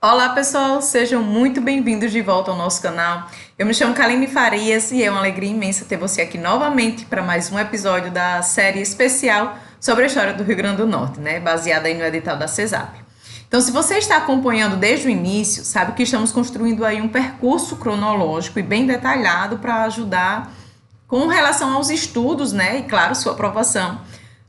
Olá pessoal, sejam muito bem-vindos de volta ao nosso canal. Eu me chamo Kaline Farias e é uma alegria imensa ter você aqui novamente para mais um episódio da série especial sobre a história do Rio Grande do Norte, baseada aí no edital da CESAP. Então, se você está acompanhando desde o início, sabe que estamos construindo aí um percurso cronológico e bem detalhado para ajudar com relação aos estudos, e claro, sua aprovação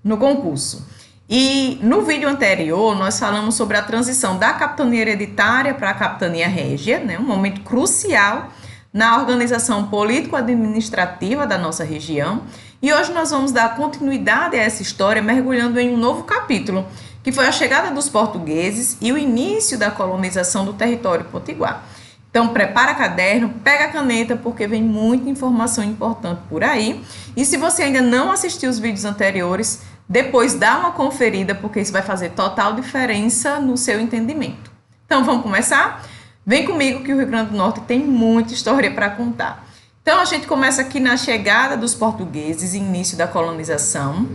no concurso. E no vídeo anterior, nós falamos sobre a transição da capitania hereditária para a capitania régia, um momento crucial na organização político-administrativa da nossa região. E hoje nós vamos dar continuidade a essa história, mergulhando em um novo capítulo, que foi a chegada dos portugueses e o início da colonização do território potiguar. Então, prepara caderno, pega a caneta, porque vem muita informação importante por aí. E se você ainda não assistiu os vídeos anteriores, depois dá uma conferida, porque isso vai fazer total diferença no seu entendimento. Então, vamos começar? Vem comigo que o Rio Grande do Norte tem muita história para contar. Então, a gente começa aqui na chegada dos portugueses e início da colonização.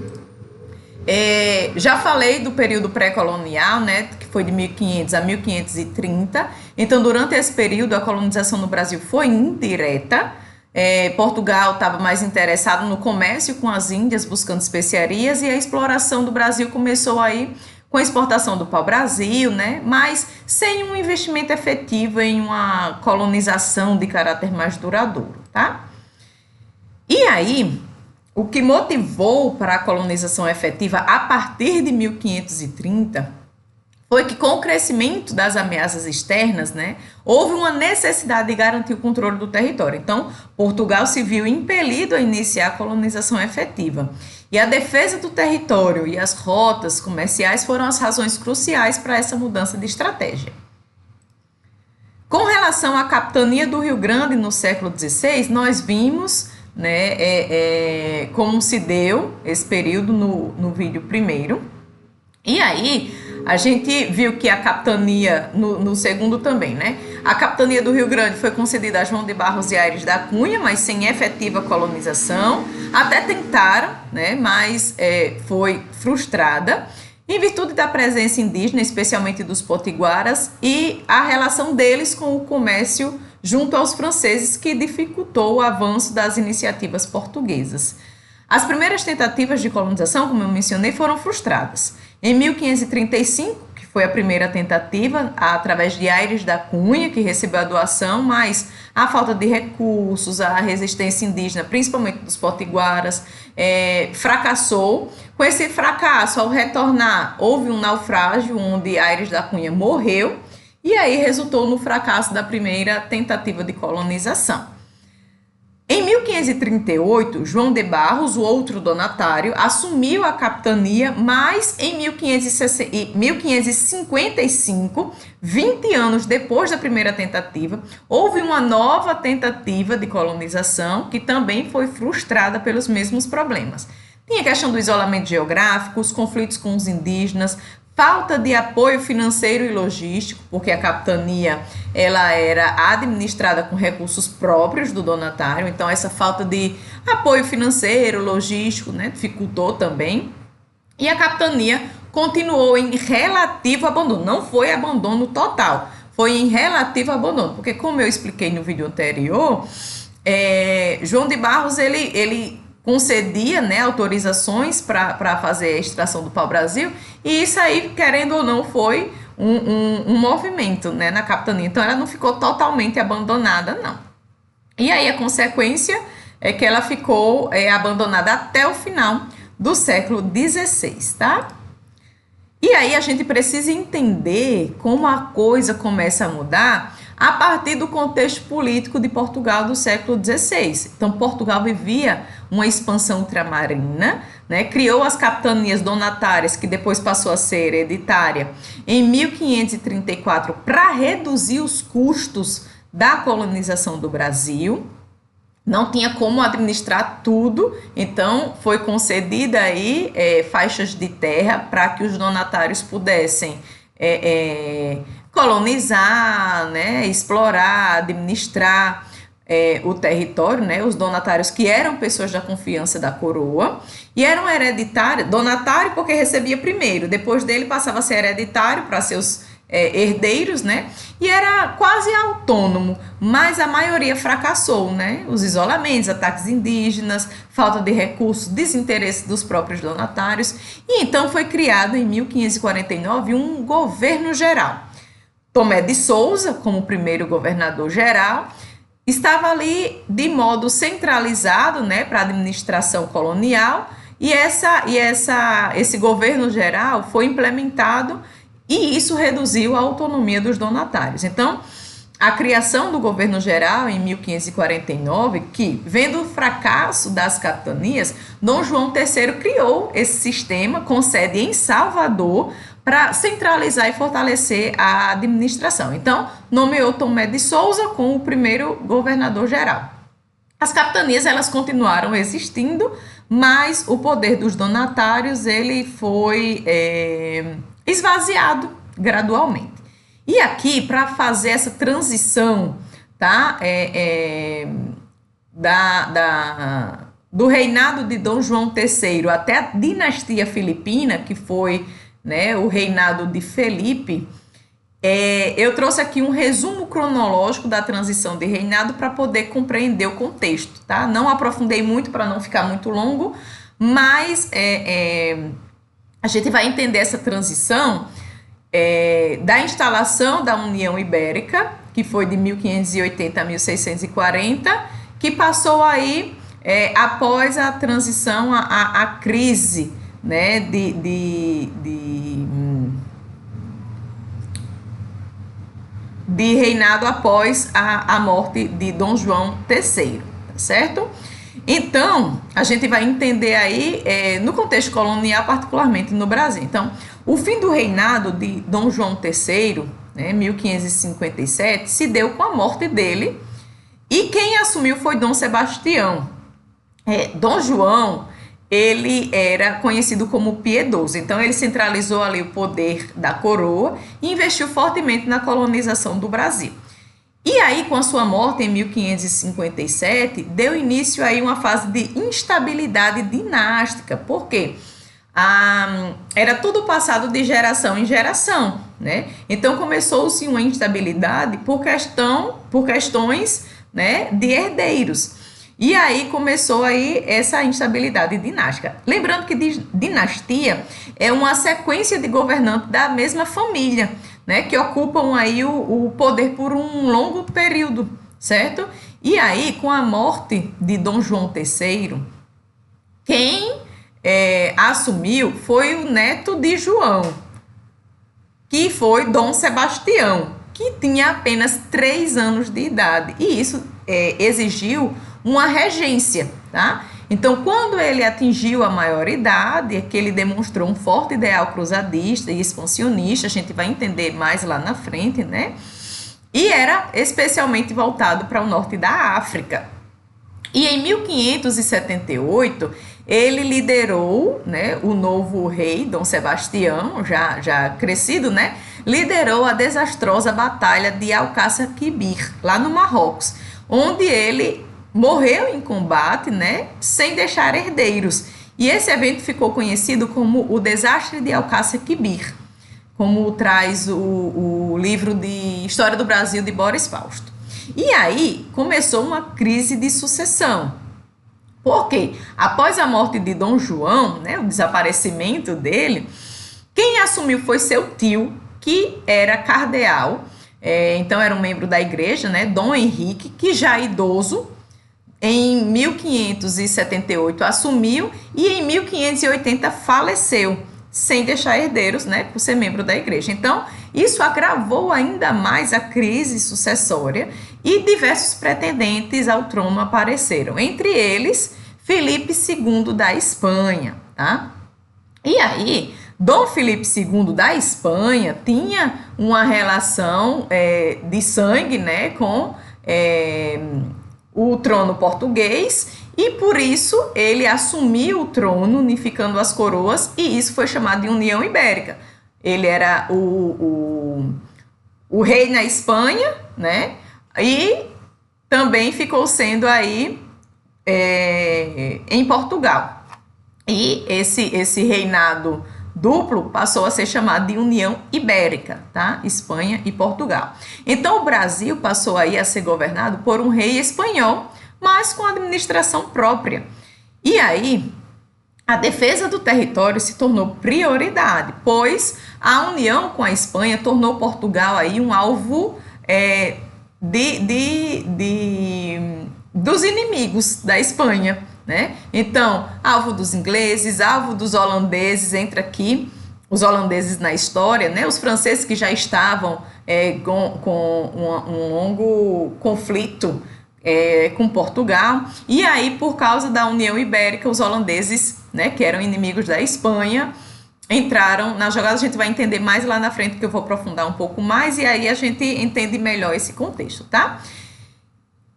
Já falei do período pré-colonial, que foi de 1500 a 1530. Então, durante esse período, a colonização no Brasil foi indireta. Portugal estava mais interessado no comércio com as Índias, buscando especiarias, e a exploração do Brasil começou aí com a exportação do pau-brasil, mas sem um investimento efetivo em uma colonização de caráter mais duradouro, tá? E aí, o que motivou para a colonização efetiva a partir de 1530 foi que, com o crescimento das ameaças externas, houve uma necessidade de garantir o controle do território. Então, Portugal se viu impelido a iniciar a colonização efetiva. E a defesa do território e as rotas comerciais foram as razões cruciais para essa mudança de estratégia. Com relação à capitania do Rio Grande no século XVI, nós vimos como se deu esse período no vídeo primeiro. E aí, a gente viu que a capitania, no segundo também, a capitania do Rio Grande foi concedida a João de Barros e Aires da Cunha, mas sem efetiva colonização. Até tentaram, mas foi frustrada, em virtude da presença indígena, especialmente dos potiguaras, e a relação deles com o comércio junto aos franceses, que dificultou o avanço das iniciativas portuguesas. As primeiras tentativas de colonização, como eu mencionei, foram frustradas. Em 1535, que foi a primeira tentativa, através de Aires da Cunha, que recebeu a doação, mas a falta de recursos, a resistência indígena, principalmente dos potiguaras, fracassou. Com esse fracasso, ao retornar, houve um naufrágio onde Aires da Cunha morreu, e aí resultou no fracasso da primeira tentativa de colonização. Em 1538, João de Barros, o outro donatário, assumiu a capitania, mas em 1555, 20 anos depois da primeira tentativa, houve uma nova tentativa de colonização que também foi frustrada pelos mesmos problemas. Tinha a questão do isolamento geográfico, os conflitos com os indígenas, falta de apoio financeiro e logístico, porque a capitania ela era administrada com recursos próprios do donatário, então essa falta de apoio financeiro, logístico, dificultou também. E a capitania continuou em relativo abandono, não foi abandono total, foi em relativo abandono, porque como eu expliquei no vídeo anterior, João de Barros, ele concedia autorizações para fazer a extração do pau-brasil, e isso aí, querendo ou não, foi um movimento na capitania. Então, ela não ficou totalmente abandonada, não. E aí, a consequência é que ela ficou abandonada até o final do século XVI, tá? E aí, a gente precisa entender como a coisa começa a mudar a partir do contexto político de Portugal do século XVI. Então, Portugal vivia uma expansão ultramarina, criou as capitanias donatárias, que depois passou a ser hereditária, em 1534, para reduzir os custos da colonização do Brasil. Não tinha como administrar tudo, então foi concedida aí faixas de terra para que os donatários pudessem colonizar, explorar, administrar o território, os donatários que eram pessoas da confiança da coroa, e eram hereditários, donatário porque recebia primeiro, depois dele passava a ser hereditário para seus herdeiros, né? E era quase autônomo, mas a maioria fracassou, né? Os isolamentos, ataques indígenas, falta de recursos, desinteresse dos próprios donatários. E então foi criado em 1549 um governo geral. Tomé de Souza, como primeiro governador geral, estava ali de modo centralizado, né, para a administração colonial, e esse governo geral foi implementado e isso reduziu a autonomia dos donatários. Então, a criação do governo geral em 1549, que, vendo o fracasso das capitanias, Dom João III criou esse sistema com sede em Salvador para centralizar e fortalecer a administração. Então, nomeou Tomé de Souza como o primeiro governador geral. As capitanias, elas continuaram existindo, mas o poder dos donatários ele foi esvaziado gradualmente. E aqui, para fazer essa transição, tá, do reinado de Dom João III até a dinastia filipina, que foi, né, o reinado de Felipe, eu trouxe aqui um resumo cronológico da transição de reinado para poder compreender o contexto, tá? Não aprofundei muito para não ficar muito longo, mas a gente vai entender essa transição da instalação da União Ibérica, que foi de 1580 a 1640, que passou aí após a transição, a crise, né, de reinado após a morte de Dom João III, tá certo? Então, a gente vai entender aí, no contexto colonial, particularmente no Brasil. Então, o fim do reinado de Dom João III, né, 1557, se deu com a morte dele, e quem assumiu foi Dom Sebastião. Dom João, ele era conhecido como piedoso, então ele centralizou ali o poder da coroa e investiu fortemente na colonização do Brasil. E aí, com a sua morte em 1557, deu início aí uma fase de instabilidade dinástica, porque era tudo passado de geração em geração, né? Então começou-se uma instabilidade por questões, né, de herdeiros. E aí começou aí essa instabilidade dinástica. Lembrando que dinastia é uma sequência de governantes da mesma família, né, que ocupam aí o poder por um longo período, certo? E aí, com a morte de Dom João III, quem assumiu foi o neto de João, que foi Dom Sebastião, que tinha apenas 3 anos de idade. E isso exigiu uma regência, tá? Então, quando ele atingiu a maioridade, é que ele demonstrou um forte ideal cruzadista e expansionista, a gente vai entender mais lá na frente, né? E era especialmente voltado para o norte da África. E em 1578, ele liderou, né, o novo rei, Dom Sebastião, já crescido, né? Liderou a desastrosa batalha de Alcácer Quibir, lá no Marrocos, onde ele morreu em combate, né, sem deixar herdeiros. E esse evento ficou conhecido como o Desastre de Alcácer Quibir, como traz o livro de História do Brasil de Boris Fausto. E aí começou uma crise de sucessão. Por quê? Após a morte de Dom João, né, o desaparecimento dele, quem assumiu foi seu tio, que era cardeal, então era um membro da igreja, né, Dom Henrique, que já idoso, em 1578 assumiu e em 1580 faleceu, sem deixar herdeiros, né, por ser membro da igreja. Então, isso agravou ainda mais a crise sucessória e diversos pretendentes ao trono apareceram, entre eles Felipe II da Espanha, tá? E aí, Dom Felipe II da Espanha tinha uma relação de sangue, né, com o trono português, e por isso ele assumiu o trono, unificando as coroas, e isso foi chamado de União Ibérica. Ele era o rei na Espanha, né? E também ficou sendo aí em Portugal. E esse reinado duplo passou a ser chamado de União Ibérica, tá? Espanha e Portugal. Então o Brasil passou aí a ser governado por um rei espanhol, mas com administração própria. E aí a defesa do território se tornou prioridade, pois a união com a Espanha tornou Portugal aí um alvo dos inimigos da Espanha, né? Então, alvo dos ingleses, alvo dos holandeses, entra aqui os holandeses na história, né? Os franceses que já estavam com um longo conflito com Portugal, e aí por causa da União Ibérica, os holandeses, né, que eram inimigos da Espanha, entraram na jogada. A gente vai entender mais lá na frente, que eu vou aprofundar um pouco mais, e aí a gente entende melhor esse contexto, tá?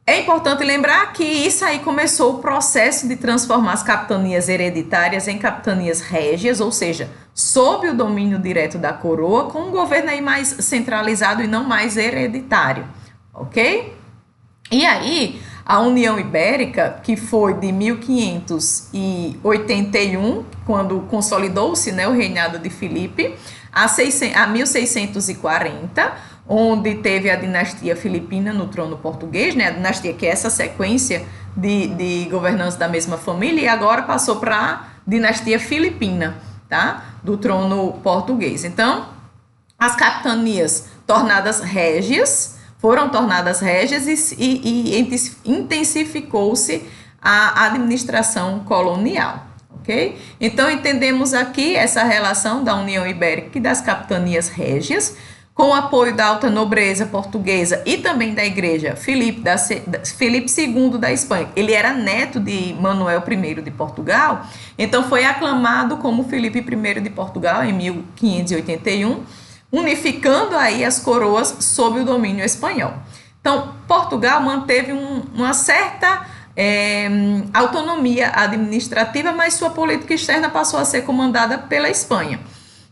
É importante lembrar que isso aí começou o processo de transformar as capitanias hereditárias em capitanias régias, ou seja, sob o domínio direto da coroa, com um governo aí mais centralizado e não mais hereditário, ok? E aí, a União Ibérica, que foi de 1581, quando consolidou-se, né, o reinado de Filipe, a 1640, onde teve a dinastia filipina no trono português, né, a dinastia que é essa sequência de governantes da mesma família, e agora passou para a dinastia filipina, tá, do trono português. Então, as capitanias foram tornadas régias e intensificou-se a administração colonial, ok? Então, entendemos aqui essa relação da União Ibérica e das capitanias régias, com o apoio da alta nobreza portuguesa e também da igreja. Filipe II da Espanha, ele era neto de Manuel I de Portugal, então foi aclamado como Filipe I de Portugal em 1581, unificando aí as coroas sob o domínio espanhol. Então, Portugal manteve uma certa autonomia administrativa, mas sua política externa passou a ser comandada pela Espanha.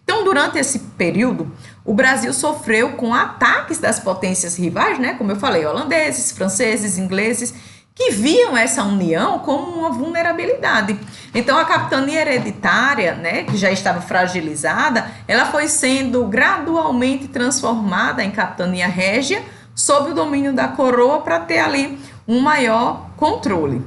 Então, durante esse período, o Brasil sofreu com ataques das potências rivais, né? Como eu falei, holandeses, franceses, ingleses, que viam essa união como uma vulnerabilidade. Então, a capitania hereditária, né, que já estava fragilizada, ela foi sendo gradualmente transformada em capitania régia, sob o domínio da coroa, para ter ali um maior controle.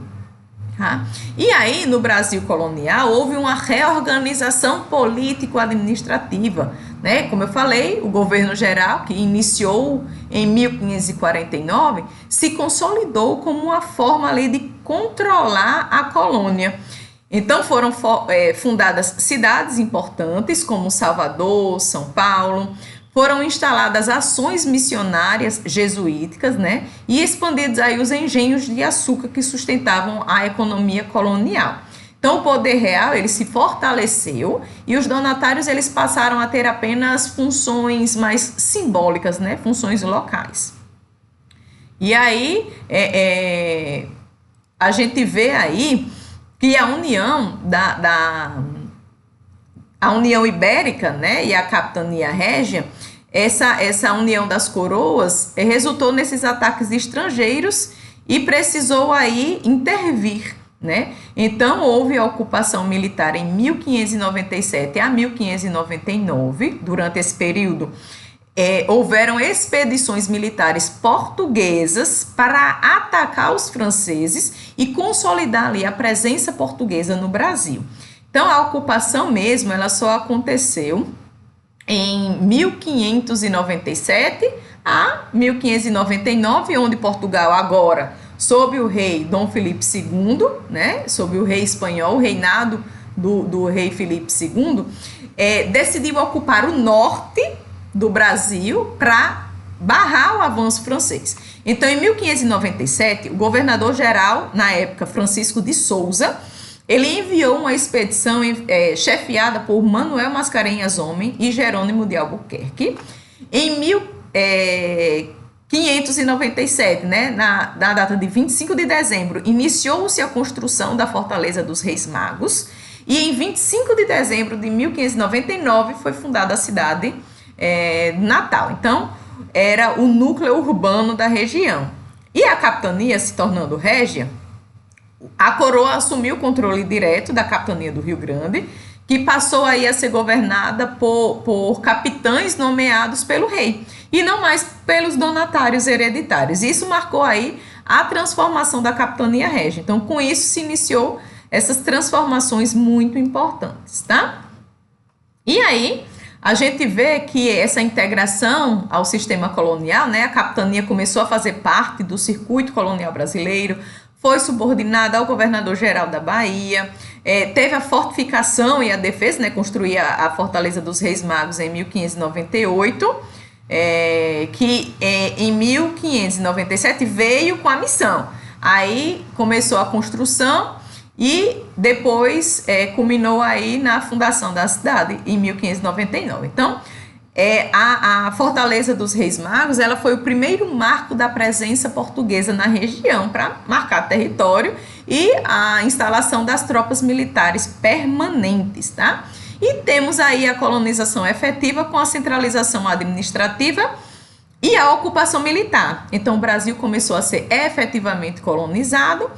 Tá? E aí, no Brasil colonial, houve uma reorganização político-administrativa, né? Como eu falei, o governo geral, que iniciou em 1549, se consolidou como uma forma ali de controlar a colônia. Então, foram fundadas cidades importantes, como Salvador, São Paulo. Foram instaladas ações missionárias jesuíticas, né? E expandidos aí os engenhos de açúcar que sustentavam a economia colonial. Então, o poder real, ele se fortaleceu e os donatários, eles passaram a ter apenas funções mais simbólicas, né? Funções locais. E aí, a gente vê aí que a união a União Ibérica, né, e a capitania régia, essa união das coroas resultou nesses ataques estrangeiros e precisou aí intervir, né? Então, houve a ocupação militar em 1597 a 1599. Durante esse período, houveram expedições militares portuguesas para atacar os franceses e consolidar ali a presença portuguesa no Brasil. Então, a ocupação mesmo, ela só aconteceu em 1597 a 1599, onde Portugal agora, sob o rei Dom Filipe II, né, sob o rei espanhol, o reinado do rei Filipe II, decidiu ocupar o norte do Brasil para barrar o avanço francês. Então, em 1597, o governador-geral, na época, Francisco de Souza, ele enviou uma expedição chefiada por Manuel Mascarenhas Homem e Jerônimo de Albuquerque. Em 1597, né, na data de 25 de dezembro, iniciou-se a construção da Fortaleza dos Reis Magos. E em 25 de dezembro de 1599 foi fundada a cidade Natal. Então, era o núcleo urbano da região. E a capitania, se tornando régia, a coroa assumiu o controle direto da capitania do Rio Grande, que passou aí a ser governada por capitães nomeados pelo rei, e não mais pelos donatários hereditários. Isso marcou aí a transformação da capitania régia. Então, com isso se iniciou essas transformações muito importantes, tá? E aí, a gente vê que essa integração ao sistema colonial, né, a capitania começou a fazer parte do circuito colonial brasileiro, foi subordinada ao governador-geral da Bahia, teve a fortificação e a defesa, né, construir a Fortaleza dos Reis Magos em 1598, que em 1597 veio com a missão. Aí começou a construção e depois culminou aí na fundação da cidade em 1599. Então, a Fortaleza dos Reis Magos, ela foi o primeiro marco da presença portuguesa na região para marcar território e a instalação das tropas militares permanentes, tá? E temos aí a colonização efetiva com a centralização administrativa e a ocupação militar. Então, o Brasil começou a ser efetivamente colonizado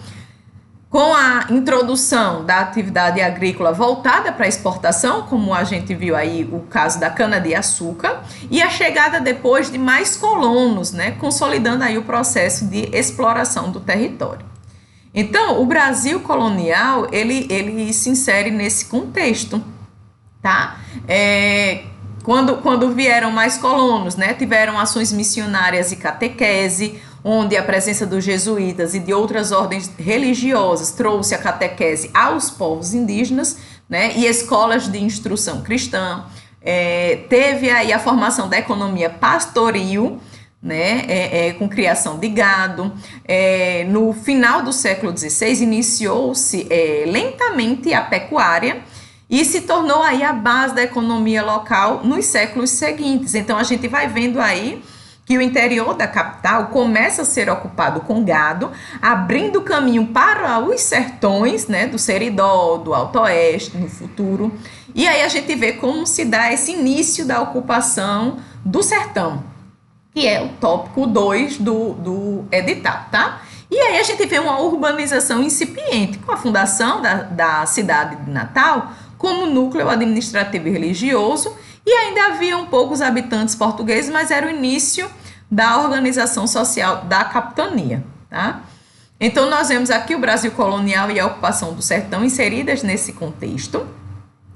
com a introdução da atividade agrícola voltada para a exportação, como a gente viu aí o caso da cana-de-açúcar, e a chegada depois de mais colonos, né, consolidando aí o processo de exploração do território. Então, o Brasil colonial, ele se insere nesse contexto, tá? Quando vieram mais colonos, né, tiveram ações missionárias e catequese, onde a presença dos jesuítas e de outras ordens religiosas trouxe a catequese aos povos indígenas, né, e escolas de instrução cristã. Teve aí a formação da economia pastoril, né, com criação de gado. No final do século XVI, iniciou-se lentamente a pecuária, e se tornou aí a base da economia local nos séculos seguintes. Então, a gente vai vendo aí que o interior da capital começa a ser ocupado com gado, abrindo caminho para os sertões, né, do Seridó, do Alto Oeste, no futuro. E aí a gente vê como se dá esse início da ocupação do sertão, que é o tópico 2 do edital, tá? E aí a gente vê uma urbanização incipiente, com a fundação da cidade de Natal como núcleo administrativo e religioso, e ainda havia poucos habitantes portugueses, mas era o início da organização social da capitania, tá? Então, nós vemos aqui o Brasil colonial e a ocupação do sertão inseridas nesse contexto.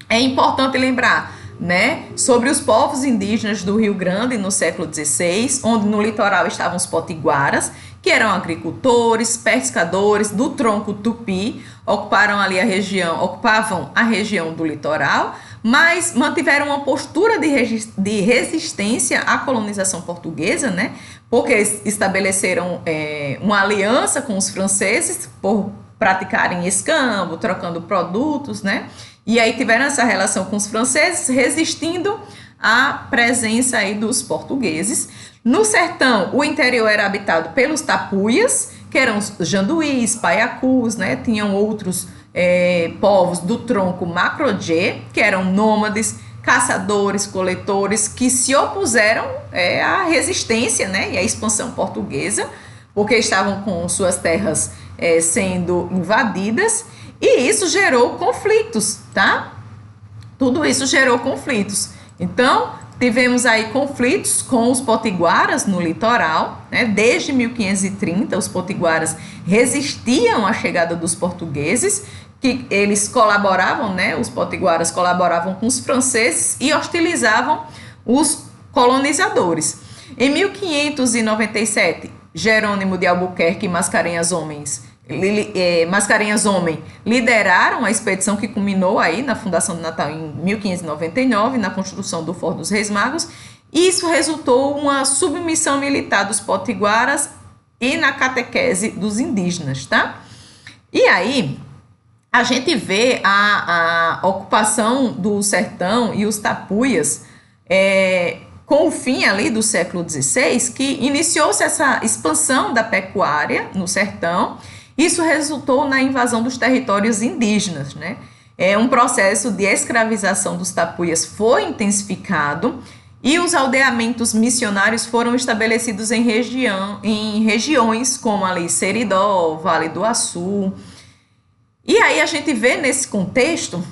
É importante lembrar, né, sobre os povos indígenas do Rio Grande no século XVI, onde no litoral estavam os potiguaras, que eram agricultores, pescadores do tronco tupi, ocupavam a região do litoral, mas mantiveram uma postura de resistência à colonização portuguesa, né? Porque estabeleceram uma aliança com os franceses por praticarem escambo, trocando produtos, né? E aí tiveram essa relação com os franceses, resistindo à presença aí dos portugueses. No sertão, o interior era habitado pelos tapuias, que eram os janduís, paiacus, né? Tinham outros povos do tronco macro-G, que eram nômades, caçadores, coletores, que se opuseram à resistência, né, e à expansão portuguesa, porque estavam com suas terras sendo invadidas, e isso gerou conflitos, tá? Tudo isso gerou conflitos. Então, tivemos aí conflitos com os potiguaras no litoral, né? Desde 1530, os potiguaras resistiam à chegada dos portugueses, que eles colaboravam, né? Os potiguaras colaboravam com os franceses e hostilizavam os colonizadores. Em 1597, Jerônimo de Albuquerque e Mascarenhas Homem lideraram a expedição que culminou aí na fundação de Natal em 1599, na construção do Forte dos Reis Magos, e isso resultou uma submissão militar dos potiguaras e na catequese dos indígenas, tá? E aí a gente vê a ocupação do sertão e os tapuias com o fim ali do século XVI, que iniciou-se essa expansão da pecuária no sertão. Isso resultou na invasão dos territórios indígenas, né? Um processo de escravização dos tapuias foi intensificado e os aldeamentos missionários foram estabelecidos em regiões como ali Seridó, Vale do Açu. E aí a gente vê nesse contexto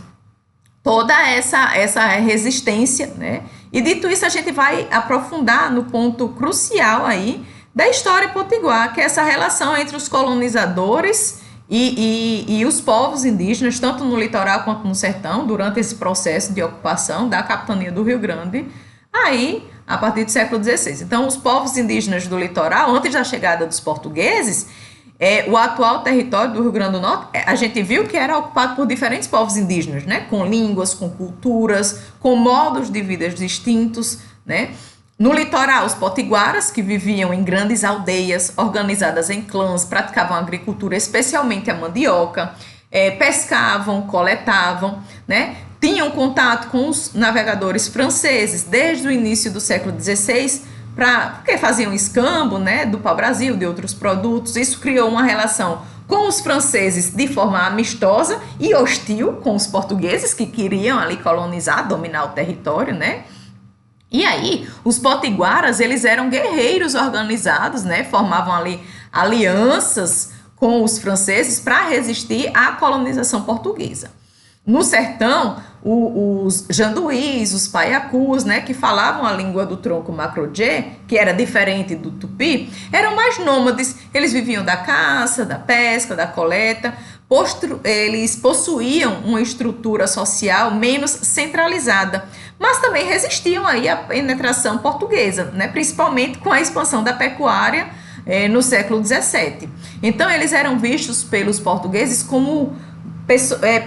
toda essa resistência, né? E dito isso, a gente vai aprofundar no ponto crucial aí da história potiguar, que é essa relação entre os colonizadores e os povos indígenas, tanto no litoral quanto no sertão, durante esse processo de ocupação da capitania do Rio Grande, aí a partir do século XVI. Então, os povos indígenas do litoral, antes da chegada dos portugueses, o atual território do Rio Grande do Norte, a gente viu que era ocupado por diferentes povos indígenas, né? Com línguas, com culturas, com modos de vida distintos, né? No litoral, os potiguaras, que viviam em grandes aldeias, organizadas em clãs, praticavam agricultura, especialmente a mandioca, pescavam, coletavam, né? Tinham contato com os navegadores franceses desde o início do século XVI, porque faziam escambo, né, do pau-brasil, de outros produtos. Isso criou uma relação com os franceses de forma amistosa e hostil com os portugueses, que queriam ali colonizar, dominar o território, né? E aí, os potiguaras, eles eram guerreiros organizados, né? Formavam ali alianças com os franceses para resistir à colonização portuguesa. No sertão, os janduís, os paiacus, né, que falavam a língua do tronco macro-jê, que era diferente do tupi, eram mais nômades. Eles viviam da caça, da pesca, da coleta. Eles possuíam uma estrutura social menos centralizada, mas também resistiam aí à penetração portuguesa, né, principalmente com a expansão da pecuária no século XVII. Então, eles eram vistos pelos portugueses como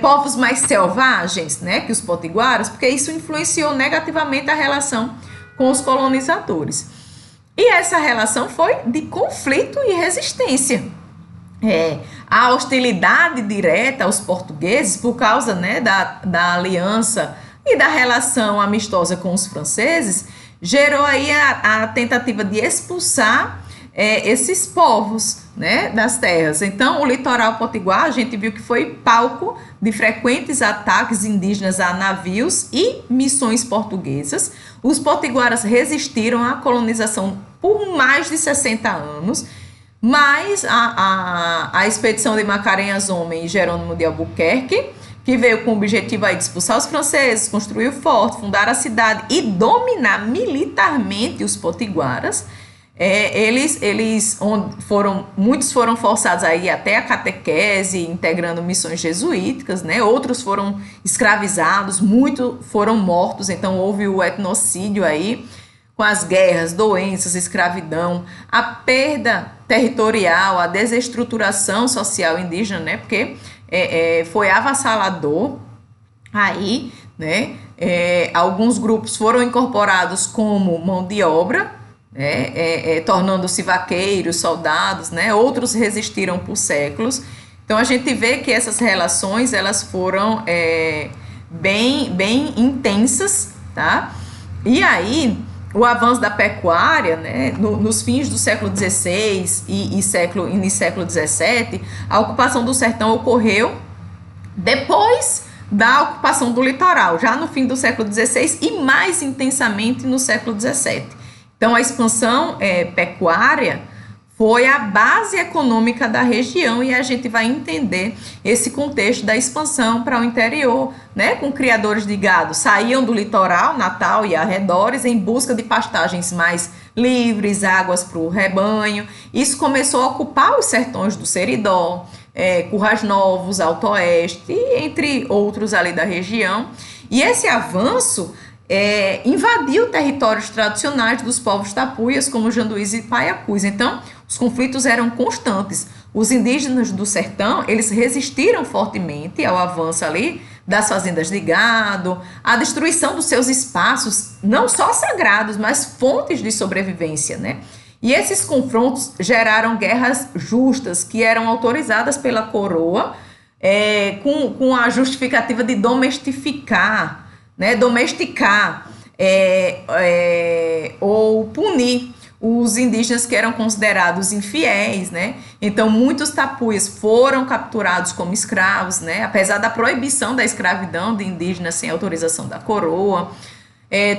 povos mais selvagens, né, que os potiguaras, porque isso influenciou negativamente a relação com os colonizadores. E essa relação foi de conflito e resistência. A hostilidade direta aos portugueses, por causa, né, da aliança e da relação amistosa com os franceses, gerou aí a tentativa de expulsar esses povos, né, das terras. Então, o litoral potiguar, a gente viu que foi palco de frequentes ataques indígenas a navios e missões portuguesas. Os potiguaras resistiram à colonização por mais de 60 anos, mas a expedição de Macarenhas Homem e Jerônimo de Albuquerque, que veio com o objetivo aí de expulsar os franceses, construir o forte, fundar a cidade e dominar militarmente os potiguaras. Muitos foram forçados aí até a catequese, integrando missões jesuíticas, né? Outros foram escravizados, muitos foram mortos. Então houve o etnocídio aí, com as guerras, doenças, escravidão, a perda territorial, a desestruturação social indígena, né? Porque foi avassalador aí, né? Alguns grupos foram incorporados como mão de obra, tornando-se vaqueiros, soldados, né? Outros resistiram por séculos. Então a gente vê que essas relações elas foram bem intensas, tá? E aí o avanço da pecuária, né? Nos fins do século XVI e início do século XVII, a ocupação do sertão ocorreu depois da ocupação do litoral, já no fim do século XVI e mais intensamente no século XVII. Então, a expansão pecuária foi a base econômica da região e a gente vai entender esse contexto da expansão para o interior, né? Com criadores de gado saíam do litoral, Natal e arredores, em busca de pastagens mais livres, águas para o rebanho. Isso começou a ocupar os sertões do Seridó, Currais Novos, Alto Oeste, entre outros ali da região. E esse avanço invadiu territórios tradicionais dos povos tapuias, como janduís e paiacus. Então, os conflitos eram constantes. Os indígenas do sertão, eles resistiram fortemente ao avanço ali das fazendas de gado, à destruição dos seus espaços, não só sagrados, mas fontes de sobrevivência, né? E esses confrontos geraram guerras justas, que eram autorizadas pela coroa, com a justificativa de domesticar, né, ou punir os indígenas que eram considerados infiéis, né? Então, muitos tapuias foram capturados como escravos, né? Apesar da proibição da escravidão de indígenas sem autorização da coroa.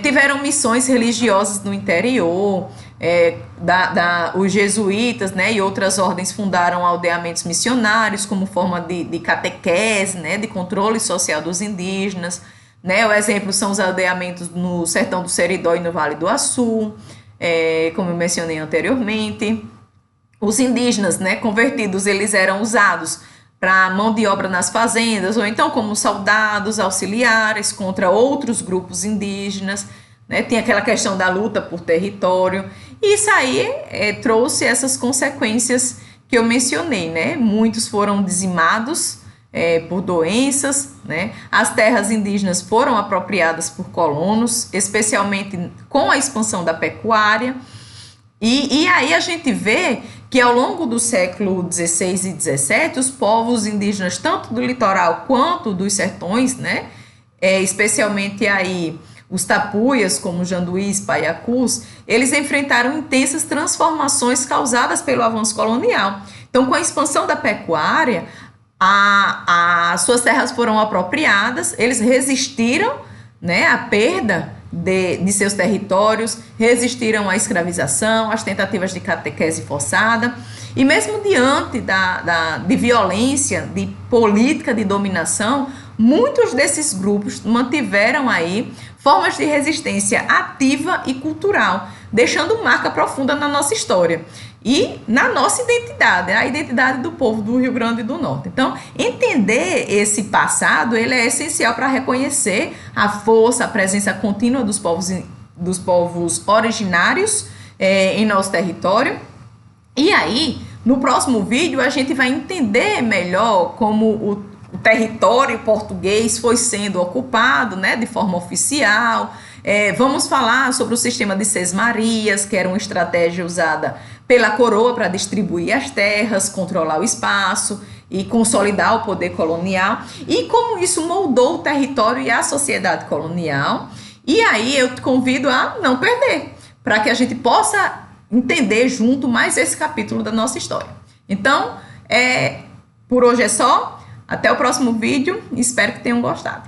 Tiveram missões religiosas no interior, os jesuítas, né, e outras ordens fundaram aldeamentos missionários como forma de catequese, né, de controle social dos indígenas. né? O exemplo são os aldeamentos no sertão do Seridó e no Vale do Açu, como eu mencionei anteriormente. Os indígenas, né, convertidos, eles eram usados para mão de obra nas fazendas, ou então como soldados auxiliares contra outros grupos indígenas, né? Tem aquela questão da luta por território, e isso aí trouxe essas consequências que eu mencionei, né? Muitos foram dizimados por doenças, né? As terras indígenas foram apropriadas por colonos, especialmente com a expansão da pecuária, e aí a gente vê que ao longo do século XVI e XVII, os povos indígenas, tanto do litoral quanto dos sertões, né, especialmente aí os tapuias, como janduís, paiacus, eles enfrentaram intensas transformações causadas pelo avanço colonial. Então, com a expansão da pecuária, as suas terras foram apropriadas, eles resistiram, né, à perda de seus territórios, resistiram à escravização, às tentativas de catequese forçada, e mesmo diante de violência, de política de dominação, muitos desses grupos mantiveram aí formas de resistência ativa e cultural, deixando marca profunda na nossa história e na nossa identidade, a identidade do povo do Rio Grande do Norte. Então, entender esse passado, ele é essencial para reconhecer a força, a presença contínua dos povos originários em nosso território. E aí, no próximo vídeo, a gente vai entender melhor como o território português foi sendo ocupado, né, de forma oficial. Vamos falar sobre o sistema de sesmarias, que era uma estratégia usada pela coroa para distribuir as terras, controlar o espaço e consolidar o poder colonial, e como isso moldou o território e a sociedade colonial. E aí eu te convido a não perder, para que a gente possa entender junto mais esse capítulo da nossa história. Então, por hoje é só. Até o próximo vídeo. Espero que tenham gostado.